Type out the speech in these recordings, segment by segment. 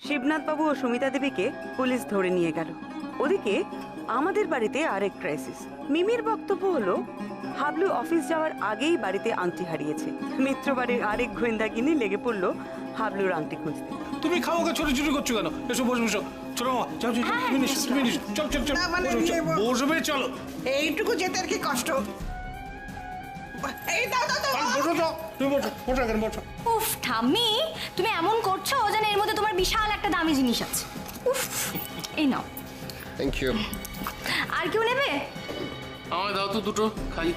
শিবনাথ বাবু ও সুমিতা দেবীকে পুলিশ ধরে নিয়ে গেল। ওদিকে আমাদের বাড়িতে আরেক ক্রাইসিস। মিমির বক্তব্য হলো হাবলু অফিস যাওয়ার আগেই বাড়িতে আংটি হারিয়েছে। মিত্র বাড়ির আরেক গোয়েন্দাগিনি লেগে পড়লো হাবলুর আংটি খুঁজতে। তুমি খাওয়াকে ছোটাছুটি করছো কেন? এসো বসো বসো। চলো মামা, যাও যাও, তুমি নিস, তুমি নিস। চল চল চল, বসবে চলো। এইটুকু যেতে আর কি কষ্ট। এই দাও দাও দাও। বসো তো, তুমি বসো, বসো এখানে বসো। উফ ঠাম্মি, তুমি এমন করছো যেন এর মধ্যে তোমার বিশাল একটা দামি জিনিস আছে। উফ, এই নাও। Thank you. আর কেউ নেবে? আমায় দাও তো দুটো, খাই।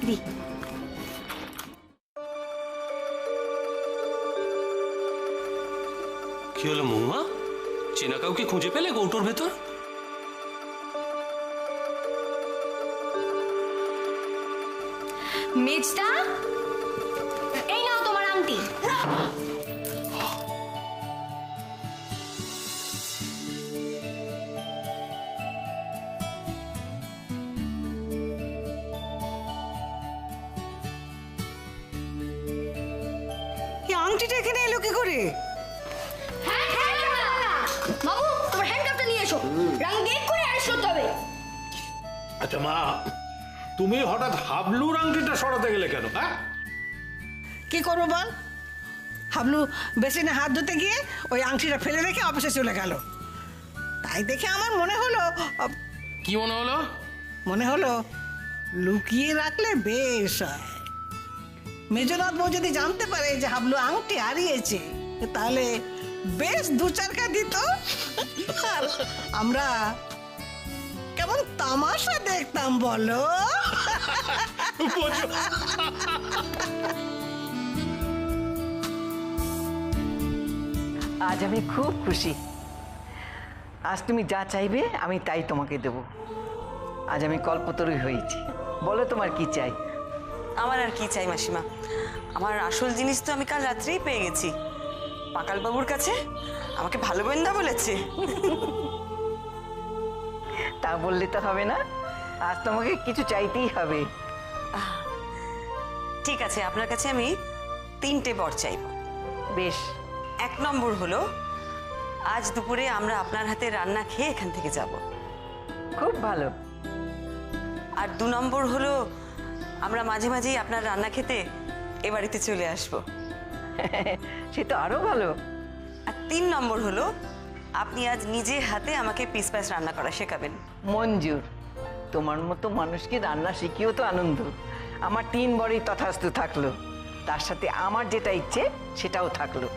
দি। কি হলো মৌমা? চেনা কাউকে খুঁজে পেলে কৌটোর ভেতর? মেজটা, এই নাও তোমার আংটি। এই আংটিটা এখানে এলো কি করে? বাবু, তোমার হ্যান্ডকাপটা নিয়ে এসো। রাং গেট করে অ্যারেস্ট করতে হবে। আচ্ছা মা, তুমি হঠাৎ হাবলুর আংটিটা সরাতে গেলে কেন? হ্যাঁ, কি করবো বল? হাবলু বেসিনে হাত ধুতে গিয়ে ওই আংটিটা ফেলে রেখে অফিসে চলে গেল। তাই দেখে আমার মনে হলো কি মনে হলো? মনে হলো লুকিয়ে রাখলে বেশ হয়। মেজনাথ বউ যদি জানতে পারে যে হাবলু আংটি হারিয়েছে, তাহলে বেশ দু চারকা দিত। আর আমরা কেমন তামাশা দেখতাম বলো। আজ আমি খুব খুশি। আজ তুমি যা চাইবে আমি তাই তোমাকে দেব। আজ আমি কল্পতরু হয়েছি। বলো তোমার কি চাই? আমার আর কি চাই মাসিমা, আমার আসল জিনিস তো আমি কাল রাত্রেই পেয়ে গেছি। পাকাল বাবুর কাছে আমাকে ভালো গোয়েন্দা বলেছে। তা বললে তো হবে না, আজ তোমাকে কিছু চাইতেই হবে। ঠিক আছে, আপনার কাছে আমি 3টে বর চাইব। বেশ। 1 নম্বর হলো আজ দুপুরে আমরা আপনার হাতে রান্না খেয়ে এখান থেকে যাব। খুব ভালো। আর 2 নম্বর হলো আমরা মাঝে মাঝেই আপনার রান্না খেতে এ বাড়িতে চলে আসব। সে তো আরো ভালো। আর 3 নম্বর হলো আপনি আজ নিজে হাতে আমাকে পিস পাস রান্না করা শেখাবেন। মঞ্জুর, তোমার মতো মানুষকে রান্না শিখিয়েও তো আনন্দ। আমার 3 বরই তথাস্তু থাকলো, তার সাথে আমার যেটা ইচ্ছে সেটাও থাকলো।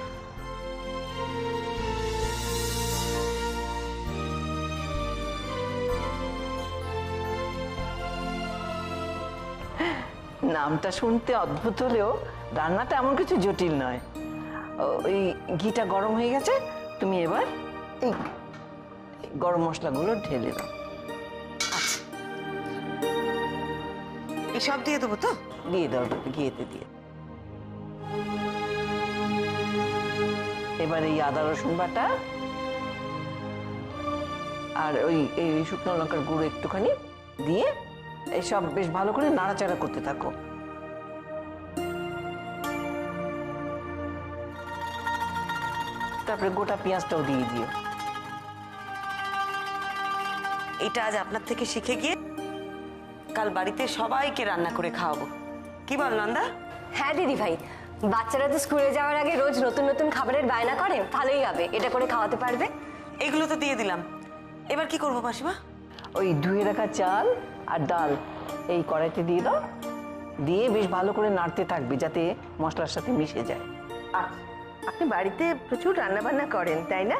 নামটা শুনতে অদ্ভুত হলেও রান্নাটা এমন কিছু জটিল নয়। ওই ঘিটা গরম হয়ে গেছে, তুমি এবার এই গরম মশলাগুলো ঢেলে দাও। আচ্ছা, এসব দিয়ে দেবো তো? দিয়ে দাও, ঘিয়েতে দিয়ে। এবার এই আদা রসুন বাটা আর ওই এই শুকনো লঙ্কার গুঁড়ো একটুখানি দিয়ে এইসব বেশ ভালো করে নাড়াচাড়া করতে থাকো। তারপরে গোটা পেঁয়াজটাও দিয়ে দিও। এটা আজ আপনার থেকে শিখে গিয়ে কাল বাড়িতে সবাইকে রান্না করে খাওয়াবো। কি বল নন্দা? হ্যাঁ দিদি ভাই, বাচ্চারা তো স্কুলে যাওয়ার আগে রোজ নতুন নতুন খাবারের বায়না করে, ভালোই হবে, এটা করে খাওয়াতে পারবে। এগুলো তো দিয়ে দিলাম, এবার কি করবো মাসিমা? ওই ধুয়ে রাখা চাল আর ডাল এই কড়াইতে দিয়ে দাও, দিয়ে বেশ ভালো করে নাড়তে থাকবে যাতে মশলার সাথে মিশে যায়। আপনি বাড়িতে প্রচুর রান্না বান্না করেন তাই না?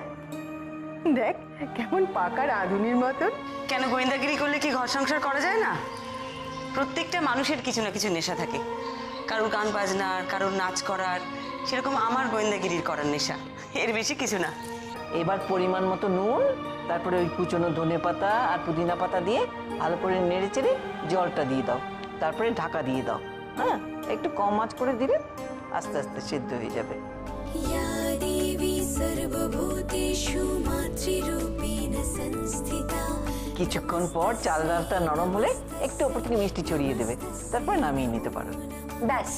দেখ কেমন পাকা রাঁধুনির মতন। কেন, গোয়েন্দাগিরি করলে কি ঘর সংসার করা যায় না? প্রত্যেকটা মানুষের কিছু না কিছু নেশা থাকে, কারোর গান বাজনার, কারোর নাচ করার, সেরকম আমার গোয়েন্দাগিরির করার নেশা, এর বেশি কিছু না। এবার পরিমাণ মতো নুন, তারপরে ওই কুচনো ধনে পাতা আর পুদিনা পাতা দিয়ে ভালো করে নেড়ে চেড়ে জলটা দিয়ে দাও, তারপরে ঢাকা দিয়ে দাও। হ্যাঁ, একটু কম আঁচ করে দিলে আস্তে আস্তে সিদ্ধ হয়ে যাবে। কিছুক্ষণ পর চাল ডালটা নরম হলে একটু ওপর থেকে মিষ্টি ছড়িয়ে দেবে, তারপর নামিয়ে নিতে পারো। ব্যাস,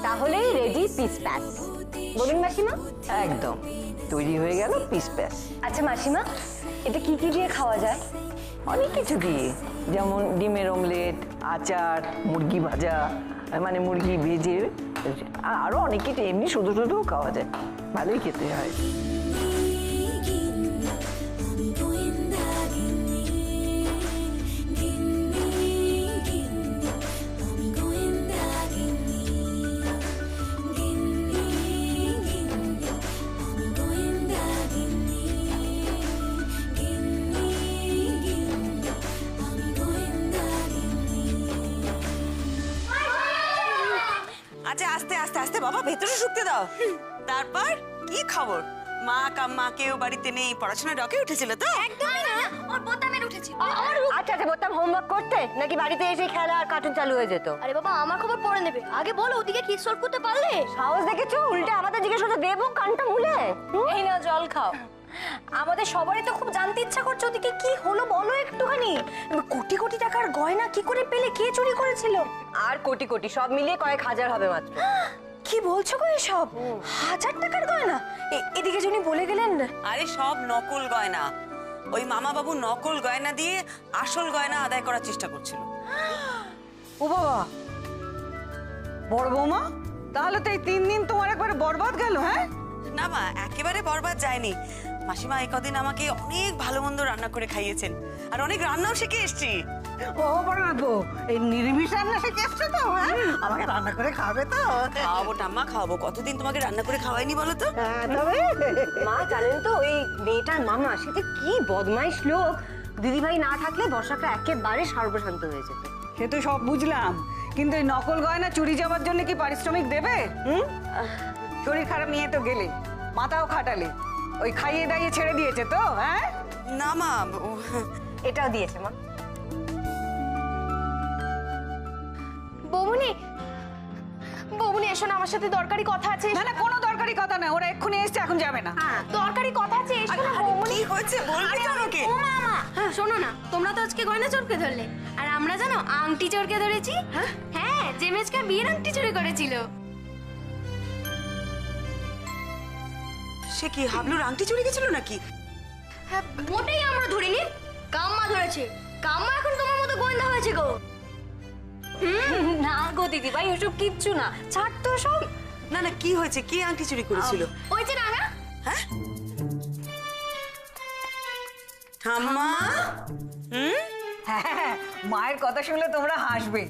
তাহলেই রেডি পিস প্যাক। বলুন মাসিমা। একদম তৈরি হয়ে গেল পিস প্যাস। আচ্ছা মাসিমা, এটা কি কি দিয়ে খাওয়া যায়? অনেক কিছু দিয়ে, যেমন ডিমের অমলেট, আচার, মুরগি ভাজা, মানে মুরগি ভেজে, আরো অনেক কিছু, এমনি শুধু শুধুও খাওয়া যায়, ভালোই খেতে হয়। আচ্ছা আস্তে আস্তে আস্তে বাবা, ভেতরে ঢুকতে দাও। তারপর কি খবর? মা কাম্মা কেউ বাড়িতে নেই, পড়াশোনা ডকে উঠেছিল তো? একদমই না, ওর বোতামের উঠেছিল। আচ্ছা আচ্ছা, বোতাম হোমওয়ার্ক করতে নাকি বাড়িতে এসে খেলা আর কার্টুন চালু হয়ে যেত? আরে বাবা, আমার খবর পড়ে নেবে, আগে বলো ওদিকে কি সলভ করতে পারলে? সাহস দেখেছো, উল্টে আমাদের জিজ্ঞেস করতে দেবো কানটা মুলে। এই নাও জল খাও। আমাদের সবারই তো খুব জানতে ইচ্ছা করছে ওদিকে কি হলো, বলো একটুখানি। কোটি কোটি টাকার গয়না কি করে পেলে, কে চুরি করেছিল? আর কোটি কোটি সব মিলিয়ে কয়েক হাজার হবে মাত্র। কি বলছো গো এসব? 1000 টাকার গয়না? এদিকে যিনি বলে গেলেন। আরে সব নকল গয়না। ওই মামা বাবু নকল গয়না দিয়ে আসল গয়না আদায় করার চেষ্টা করছিল। ও বাবা, বড় বৌমা, তাহলে তো এই 3 দিন তোমার একবারে বরবাদ গেল। হ্যাঁ না মা, একেবারে বরবাদ যায়নি। মাসিমা এই কদিন আমাকে অনেক ভালো মন্দ রান্না করে খাইয়েছেন, আর অনেক রান্নাও শিখে এসেছি। ও বড় গো, এই নিরামিষ রান্না শিখে এসছো তো? হ্যাঁ, আমাকে রান্না করে খাবে তো? খাওয়াবো ঠাম্মা, খাওয়াবো। কতদিন তোমাকে রান্না করে খাওয়াইনি বলো তো? হ্যাঁ, তবে মা জানেন তো, ওই মেয়েটার মামা সেটা কি বদমাইশ লোক। দিদিভাই না থাকলে বর্ষাটা একেবারে সর্বশান্ত হয়ে যেত। সে তো সব বুঝলাম, কিন্তু এই নকল গয়না চুরি যাওয়ার জন্য কি পারিশ্রমিক দেবে? শরীর খারাপ নিয়ে তো গেলে, মাথাও খাটালে, ওই খাইয়ে দাইয়ে ছেড়ে দিয়েছে তো? হ্যাঁ না মা, এটাও দিয়েছে মা। বৌমনি, বৌমনি এসো না, আমার সাথে দরকারি কথা আছে। না না, কোনো দরকারি কথা না, ওরা এক্ষুনি এসছে, এখন যাবে না। দরকারি কথা আছে, এসো না বৌমনি। কি হয়েছে বলবি তো আমাকে? ও মামা, হ্যাঁ শোনো না, তোমরা তো আজকে গয়না চোরকে ধরলে, আর আমরা জানো আংটি চোরকে ধরেছি। হ্যাঁ, জেমেজকা বিয়ের আংটি চুরি করেছিল। সে কি হাবলুর আংটি চুরি গেছিল নাকি? হ্যাঁ, মোটেই আমরা ধরিনি, কাম্মা ধরেছে। কাম্মা এখন তোমার মতো গোয়েন্দা হয়েছে গো। না গো দিদিভাই, ওসব কিচ্ছু না, ছাড় তো সব। না না, কি হয়েছে? কি আংটি চুরি করেছিল? ওই যে রাঙা। হ্যাঁ ঠাম্মা, হ্যাঁ, মায়ের কথা শুনলে তোমরা হাসবে।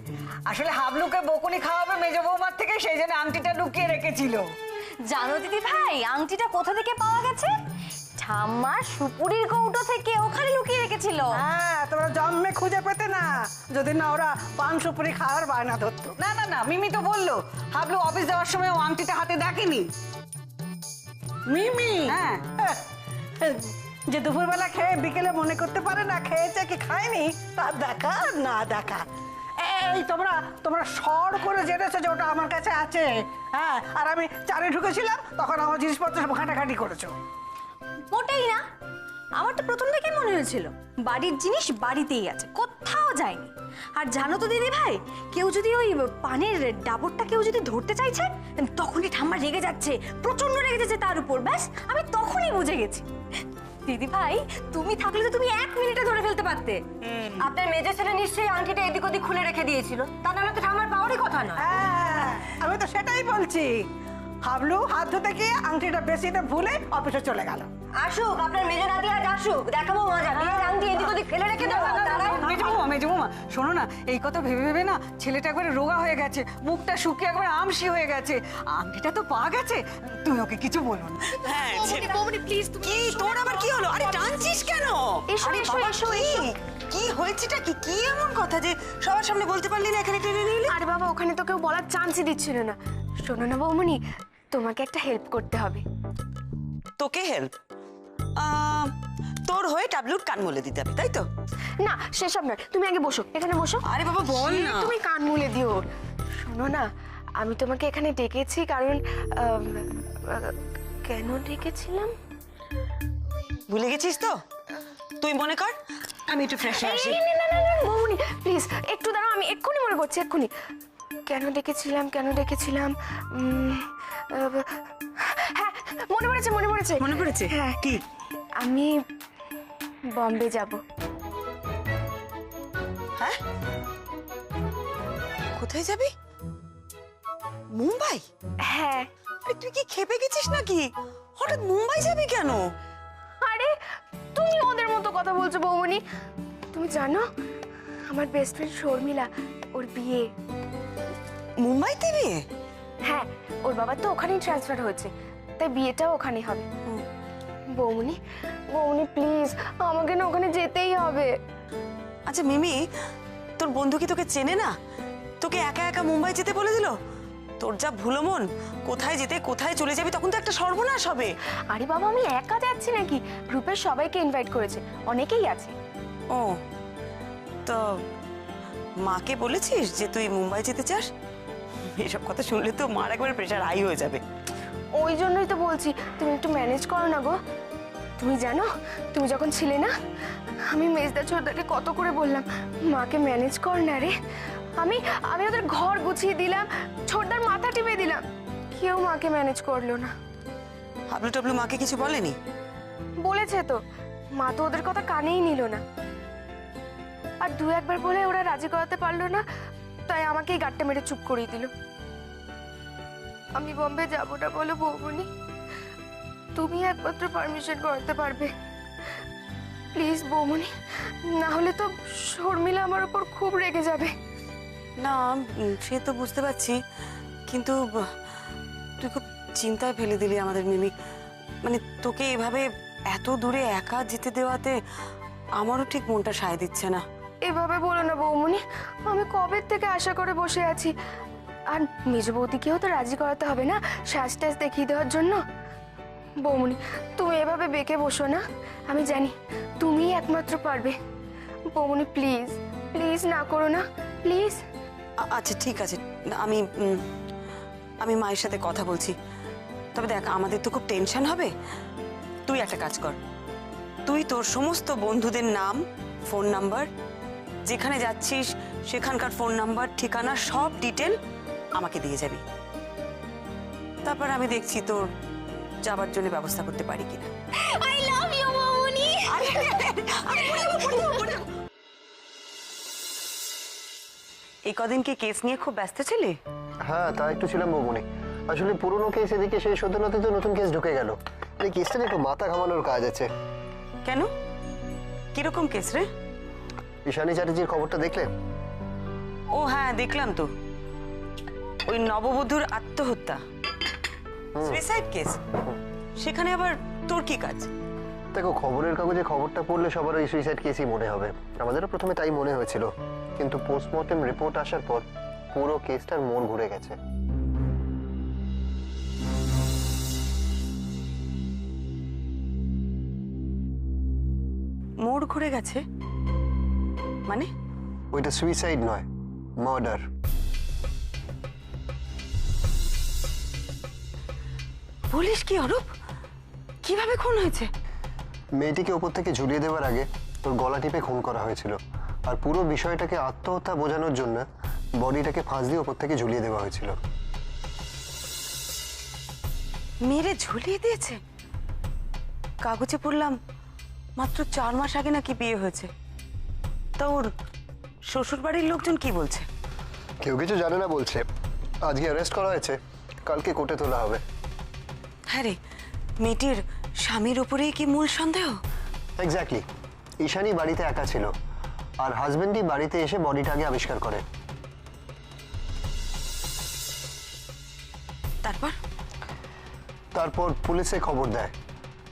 আসলে হাবলুকে বকুনি খাওয়াবে মেজ বৌমার থেকে, সেই জন্য আংটিটা লুকিয়ে রেখেছিল। জানো দিদি ভাই, আংটিটা কোথা থেকে পাওয়া গেছে? ঠাম্মার সুপুরির কৌটো থেকে, ওখানে লুকিয়ে রেখেছিল। হ্যাঁ, তোমরা জন্মে খুঁজে পেতে না, যদি না ওরা পান সুপুরি খাওয়ার বায়না ধরতো। না না না, মিমি তো বললো হাবলু অফিস যাওয়ার সময় ও আংটিটা হাতে দেখেনি। মিমি? হ্যাঁ, যে দুপুরবেলা খেয়ে বিকেলে মনে করতে পারে না খেয়েছে কি খায়নি, তার দেখা আর না দেখা। এই তোমরা তোমরা সর করে জেনেছো যে ওটা আমার কাছে আছে। হ্যাঁ, আর আমি চারে ঢুকেছিলাম, তখন আমার জিনিসপত্র সব ঘাটাঘাটি করেছো। মোটেই না, আমার তো প্রথম থেকেই মনে হয়েছিল বাড়ির জিনিস বাড়িতেই আছে, কোথাও যায়নি। আর জানো তো দিদি ভাই, কেউ যদি ওই পানের ডাবরটা কেউ যদি ধরতে চাইছে, তখনই ঠাম্মা রেগে যাচ্ছে, প্রচন্ড রেগে যাচ্ছে তার উপর। ব্যাস, আমি তখনই বুঝে গেছি। দিদি ভাই, তুমি থাকলে তো তুমি 1 মিনিটে ধরে ফেলতে পারতে। আপনার মেজর ছেলে নিশ্চয়ই আংটিটা এদিক ওদিক খুলে রেখে দিয়েছিল, তা নাহলে তো ঠাম্মার পাওয়ারই কথা নয়। হ্যাঁ, আমি তো সেটাই বলছি। হাবলু হাত ধুতে গিয়ে আংটিটা বেশিতে ভুলে অফিসে চলে গেল। আসুক আপনার মেজর নাতি, আজ আসুক, দেখাবো মজা। বিয়ের আংটি এদিক ওদিক ফেলে রেখে দেবো। মেজো বৌমা, শোনো না, এই কথা ভেবে ভেবে না ছেলেটা একবারে রোগা হয়ে গেছে, মুখটা শুকিয়ে একবারে আমসি হয়ে গেছে। আংটিটা তো পাওয়া গেছে, তুমি ওকে কিছু বলো না। হ্যাঁ, বৌমনি প্লিজ, কি তোর আবার কি হলো? আরে টানছিস কেন? এসো, আরে এসো, বাবা, এসো, কি? এসো। কি হয়েছেটা কি? কি এমন কথা যে সবার সামনে বলতে পারলি না, এখানে টেনে নিলি? আরে বাবা, ওখানে তো কেউ বলার চান্সই দিচ্ছিল না। শোনো না বৌমনি, তোমাকে একটা হেল্প করতে হবে। তোকে হেল্প? তোর হয়ে টাবলুর কান মুলে দিতে হবে, তাই তো? না, সেসব নয়, তুমি আগে বসো, এখানে বসো। আরে বাবা, বল না। তুমি কান মুলে দিও। শোনো না, আমি তোমাকে এখানে ডেকেছি কারণ কেন ডেকেছিলাম ভুলে গেছিস তো? তুই মনে কর, আমি একটু ফ্রেশ হয়ে আসি। না না না না বৌমনি, প্লিজ একটু দাঁড়াও, আমি এক্ষুনি মনে করছি, এক্ষুনি। কেন ডেকেছিলাম হ্যাঁ, মনে পড়েছে মনে পড়েছে হ্যাঁ কি? আমি বম্বে যাব। হ্যাঁ, কোথায় যাবি? মুম্বাই? হ্যাঁ। আরে তুই কি খেপে গেছিস নাকি? হঠাৎ মুম্বাই যাবি কেন? আরে তুমি ওদের মতো কথা বলছো বৌমনি। তুমি জানো আমার বেস্ট ফ্রেন্ড শর্মিলা, ওর বিয়ে। মুম্বাইতে বিয়ে? হ্যাঁ, ওর বাবার তো ওখানেই ট্রান্সফার হয়েছে, তাই বিয়েটাও ওখানেই হবে। বৌমনি প্লিজ আমাকে না ওখানে যেতেই হবে। আচ্ছা মিমি, তোর বন্ধু কি তোকে চেনে না? তোকে একা একা মুম্বাই যেতে বলে দিল? তোর যা ভুলো মন, কোথায় যেতে কোথায় চলে যাবি, তখন তো একটা সর্বনাশ হবে। আরে বাবা, আমি একা যাচ্ছি নাকি, গ্রুপের সবাইকে ইনভাইট করেছে, অনেকেই আছে। ও, তো মাকে বলেছিস যে তুই মুম্বাই যেতে চাস? এসব কথা শুনলে তো মার একবার প্রেশার হাই হয়ে যাবে। ওই জন্যই তো বলছি তুমি একটু ম্যানেজ করো না গো। তুমি জানো তুমি যখন ছিলে না, আমি মেজদা ছোটদাকে কত করে বললাম মাকে ম্যানেজ কর না রে। আমি ওদের ঘর গুছিয়ে দিলাম, ছোটদার মাথা টিপে দিলাম, কেউ মাকে ম্যানেজ করলো না। হাবলু টাবলু মাকে কিছু বলেনি? বলেছে তো, মা তো ওদের কথা কানেই নিল না। আর দু একবার বলে ওরা রাজি করাতে পারলো না, তাই আমাকেই গাট্টা মেরে চুপ করিয়ে দিল। আমি বম্বে যাবো না বলো বৌমনি, তুমি একমাত্র পারমিশন করাতে পারবে। প্লিজ বৌমনি, না হলে তো শর্মিলা আমার উপর খুব রেগে যাবে। না, সে তো বুঝতে পারছি, কিন্তু তুই খুব চিন্তায় ফেলে দিলি আমাদের মিমি। মানে তোকে এভাবে এত দূরে একা যেতে দেওয়াতে আমারও ঠিক মনটা সায় দিচ্ছে না। এভাবে বলো না বৌমনি, আমি কবে থেকে আশা করে বসে আছি। আর মেজ বৌদিকেও তো রাজি করাতে হবে না সাজ টাজ দেখিয়ে দেওয়ার জন্য। বৌমনি তুমি এভাবে বেঁকে বসো না, আমি জানি তুমিই একমাত্র পারবে। বৌমনি প্লিজ প্লিজ না করো না, প্লিজ। আচ্ছা ঠিক আছে, আমি মায়ের সাথে কথা বলছি। তবে দেখ, আমাদের তো খুব টেনশন হবে। তুই একটা কাজ কর, তুই তোর সমস্ত বন্ধুদের নাম, ফোন নাম্বার, যেখানে যাচ্ছিস সেখানকার ফোন নাম্বার, ঠিকানা, সব ডিটেল আমাকে দিয়ে যাবি। তারপর আমি দেখছি তোর যাবার জন্য ব্যবস্থা করতে পারি কিনা। আই লাভ ইউ বৌমনি। এই কদিন কি কেস নিয়ে খুব ব্যস্ত ছিলে? হ্যাঁ, তা একটু ছিলাম বৌমনি। আসলে পুরোনো কেস এদিকে শেষ হতে না হতে তো নতুন কেস ঢুকে গেল। এই কেসটা একটু মাথা ঘামানোর কাজ আছে। কেন, কিরকম কেস রে? ঈশানী চ্যাটার্জির খবরটা দেখলে? ও হ্যাঁ, দেখলাম তো। ওই নববধূর আত্মহত্যা, সুইসাইড কেস। সেখানে আবার তোর কি কাজ? দেখো, খবরের কাগজে খবরটা পড়লে সবার ওই সুইসাইড কেসই মনে হবে। আমাদেরও প্রথমে তাই মনে হয়েছিল, কিন্তু পোস্টমর্টেম রিপোর্ট আসার পর পুরো কেসটার মোড় ঘুরে গেছে। মোড় ঘুরে গেছে মানে? ওইটা সুইসাইড নয়, মার্ডার। বলিস কি অরূপ? কিভাবে খুন হয়েছে? মেয়েটিকে ওপর থেকে ঝুলিয়ে দেওয়ার আগে ওর গলা টিপে খুন করা হয়েছিল। আর পুরো বিষয়টাকে আত্মহত্যা বোঝানোর জন্য বডিটাকে ফাঁস দিয়ে ওপর থেকে ঝুলিয়ে দেওয়া হয়েছিল। মেরে ঝুলিয়ে দিয়েছে? কাগজে পড়লাম মাত্র 4 মাস আগে নাকি বিয়ে হয়েছে। তা ওর শ্বশুর বাড়ির লোকজন কি বলছে? কেউ কিছু জানে না বলছে। আজকে অ্যারেস্ট করা হয়েছে, কালকে কোর্টে তোলা হবে। হ্যাঁ রে, মেয়েটির স্বামীর ওপরেই কি মূল সন্দেহ? এক্স্যাক্টলি। ঈশানী বাড়িতে একা ছিল, আর হাজবেন্ডই বাড়িতে এসে বডিটাকে আবিষ্কার করে। তারপর পুলিশে খবর দেয়।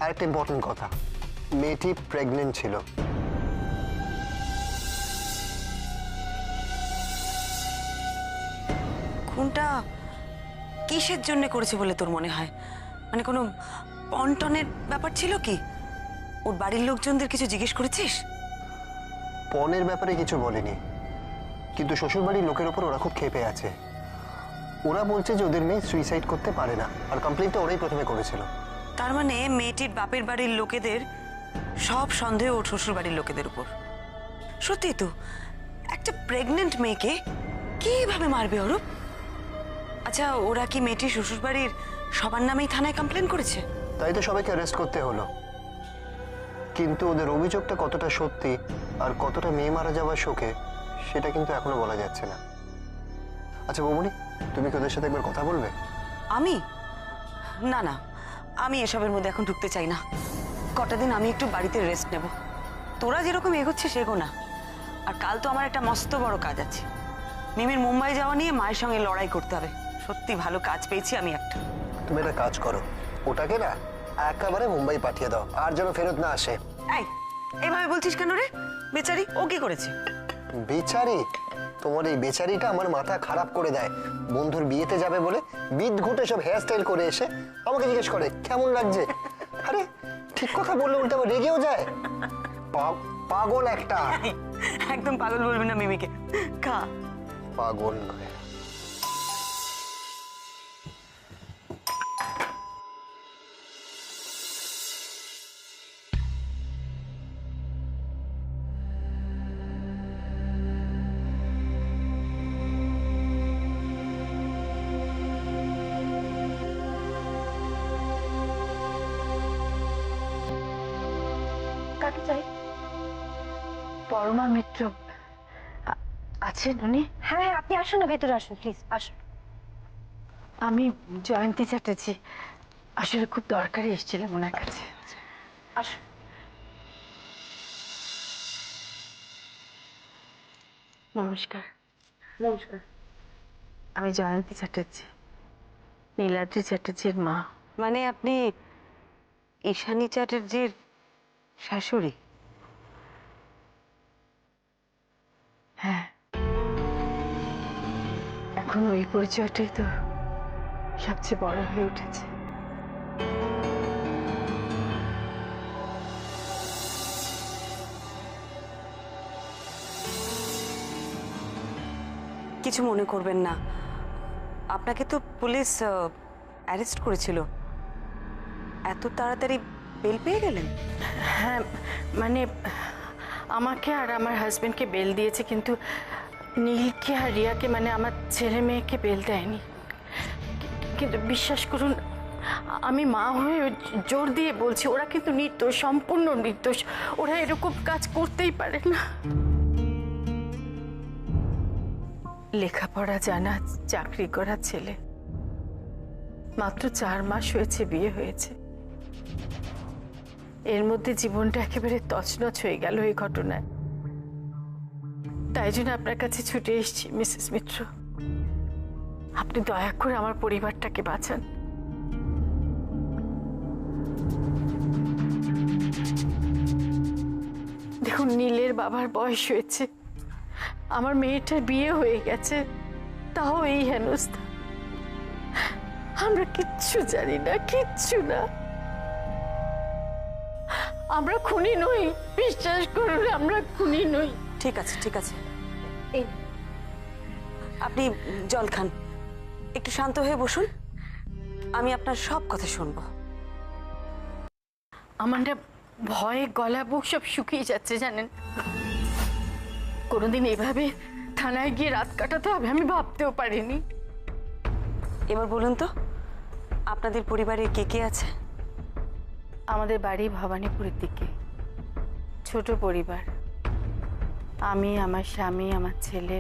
আর একটা ইম্পর্টেন্ট কথা, মেয়েটি প্রেগনেন্ট ছিল। খুনটা কিসের জন্য করেছে বলে তোর মনে হয়? মানে কোনো পন্টনের ব্যাপার ছিল কি? ওর বাড়ির লোকজনদের কিছু জিজ্ঞেস করেছিস? পণের ব্যাপারে কিছু বলেনি, কিন্তু শ্বশুরবাড়ির লোকের ওপর ওরা খুব ক্ষেপে আছে। ওরা বলছে যে ওদের মেয়ে সুইসাইড করতে পারে না, আর কমপ্লেইনটা ওরাই প্রথমে করেছিল। তার মানে মেয়েটির বাপের বাড়ির লোকেদের সব সন্দেহ ওর শ্বশুর বাড়ির লোকেদের উপর। সত্যি তো, একটা প্রেগনেন্ট মেয়েকে কিভাবে মারবে অরূপ? আচ্ছা, ওরা কি মেয়েটির শ্বশুরবাড়ির সবার নামেই থানায় কমপ্লেন করেছে? তাই তো সবাইকে অ্যারেস্ট করতে হলো। কিন্তু ওদের অভিযোগটা কতটা সত্যি আর কতটা মেয়ে মারা যাওয়ার শোকে সেটা কিন্তু এখনো বলা যাচ্ছে না। আচ্ছা বৌমনি, তুমি কি ওদের সাথে একবার কথা বলবে? আমি? না না, আমি এসবের মধ্যে এখন ঢুকতে চাই না। কটা দিন আমি একটু বাড়িতে রেস্ট নেব। তোরা যেরকম এগোচ্ছিস এগো না। আর কাল তো আমার একটা মস্ত বড় কাজ আছে। মিমির মুম্বাই যাওয়া নিয়ে মায়ের সঙ্গে লড়াই করতে হবে। সত্যি ভালো কাজ পেয়েছি আমি একটা। তুমি একটা কাজ করো, ওটাকে না একেবারে মুম্বাই পাঠিয়ে দাও, আর যেন ফেরত না আসে। এই, এইভাবে বলছিস কেন রে? বেচারি ও কি করেছে? বেচারি? তোমার এই বেচারিটা আমার মাথা খারাপ করে দেয়। বন্ধুর বিয়েতে যাবে বলে বিদ ঘুটে সব হেয়ার স্টাইল করে এসে আমাকে জিজ্ঞেস করে কেমন লাগছে। আরে ঠিক কথা বললে উল্টে আবার রেগেও যায়। পাগল একটা। একদম পাগল বলবি না মিমিকে। খা। পাগল নয়। কাকে চাই? পরমা মিত্র আছেন উনি? হ্যাঁ হ্যাঁ, আপনি আসুন না, ভেতরে আসুন প্লিজ, আসুন। আমি জয়ন্তী চ্যাটার্জি, আসলে খুব দরকারি এসেছিলাম ওনার কাছে। আসুন। নমস্কার। নমস্কার। আমি জয়ন্তী চ্যাটার্জি, নীলাদ্রি চ্যাটার্জির মা। মানে আপনি ঈশানী চ্যাটার্জির শাশুড়ি? হ্যাঁ, এখন ওই পরিচয়টাই তো সবচেয়ে বড় হয়ে উঠেছে। কিছু মনে করবেন না, আপনাকে তো পুলিশ অ্যারেস্ট করেছিল। এত তাড়াতাড়ি বেল পেয়ে গেলেন? হ্যাঁ, মানে আমাকে আর আমার হাজবেন্ডকে বেল দিয়েছে, কিন্তু নীলকে আর রিয়াকে, মানে আমার ছেলে মেয়েকে বেল দেয়নি। কিন্তু বিশ্বাস করুন, আমি মা হয়ে জোর দিয়ে বলছি, ওরা কিন্তু নির্দোষ, সম্পূর্ণ নির্দোষ। ওরা এরকম কাজ করতেই পারে না। লেখাপড়া জানা, চাকরি করা ছেলে, মাত্র 4 মাস হয়েছে বিয়ে হয়েছে। এর মধ্যে জীবনটা একেবারে তছনছ হয়ে গেল এই ঘটনায়। তাই জন্য আপনার কাছে ছুটে এসেছি মিসেস মিত্র। আপনি দয়া করে আমার পরিবারটাকে বাঁচান। দেখুন, নীলের বাবার বয়স হয়েছে, আমার মেয়েটার বিয়ে হয়ে গেছে, তাও এই হেনস্থা। আমরা কিচ্ছু জানি না, কিচ্ছু না। আমরা খুনি নই, বিশ্বাস করুন, আমরা খুনি নই। ঠিক আছে, ঠিক আছে, এই আপনি জল খান, একটু শান্ত হয়ে বসুন, আমি আপনার সব কথা শুনবো। আমার না ভয়ে গলা বুক সব শুকিয়ে যাচ্ছে জানেন। কোনোদিন এভাবে থানায় গিয়ে রাত কাটাতে হবে আমি ভাবতেও পারিনি। এবার বলুন তো, আপনাদের পরিবারে কে কে আছে? আমাদের বাড়ি ভবানীপুরের দিকে, ছোট পরিবার। আমি, আমার স্বামী, আমার ছেলে,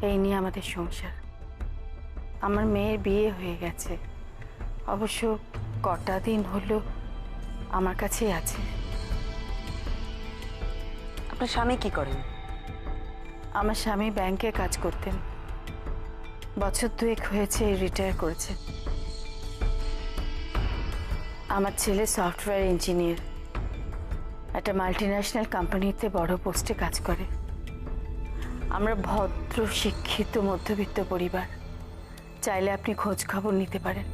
এই নিয়ে আমাদের সংসার। আমার মেয়ের বিয়ে হয়ে গেছে, অবশ্য কটা দিন হলো আমার কাছেই আছে। আপনার স্বামী কি করেন? আমার স্বামী ব্যাংকে কাজ করতেন, বছর 2 হয়েছে রিটায়ার করেছে। আমার ছেলে সফটওয়্যার ইঞ্জিনিয়ার, একটা মাল্টিন্যাশনাল কোম্পানিতে বড় পোস্টে কাজ করে। আমরা ভদ্র, শিক্ষিত, মধ্যবিত্ত পরিবার। চাইলে আপনি খোঁজ খবর নিতে পারেন।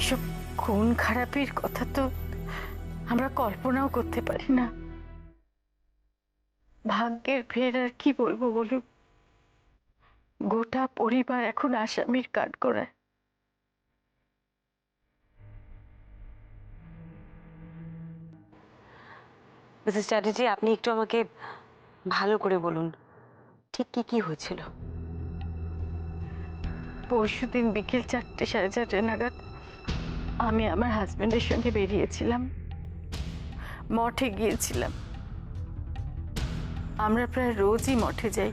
সব খুন খারাপির কথা তো আমরা কল্পনাও করতে পারি না। ভাগ্যের ফের আর কি বলবো বলুন, গোটা পরিবার এখন আসামির কাঠগড়ায়। মিসেস চ্যাটার্জি, আপনি একটু আমাকে ভালো করে বলুন, ঠিক কি কি হয়েছিল? পরশুদিন বিকেল 4টে 4:30 নাগাদ আমি আমার হাজবেন্ডের সঙ্গে বেরিয়েছিলাম, মঠে গিয়েছিলাম। আমরা প্রায় রোজই মঠে যাই,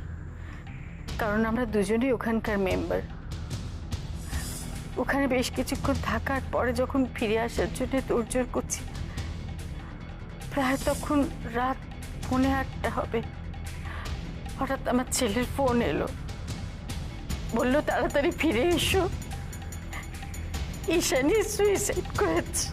কারণ আমরা দুজনেই ওখানকার মেম্বার। ওখানে বেশ কিছুক্ষণ থাকার পরে যখন ফিরে আসার জন্য তোড়জোড় করছি, প্রায় তখন রাত 8:45 হবে। হঠাৎ আমার ছেলের ফোন এলো, বললো তাড়াতাড়ি ফিরে এসো, ঈশানী সুইসাইড করেছে।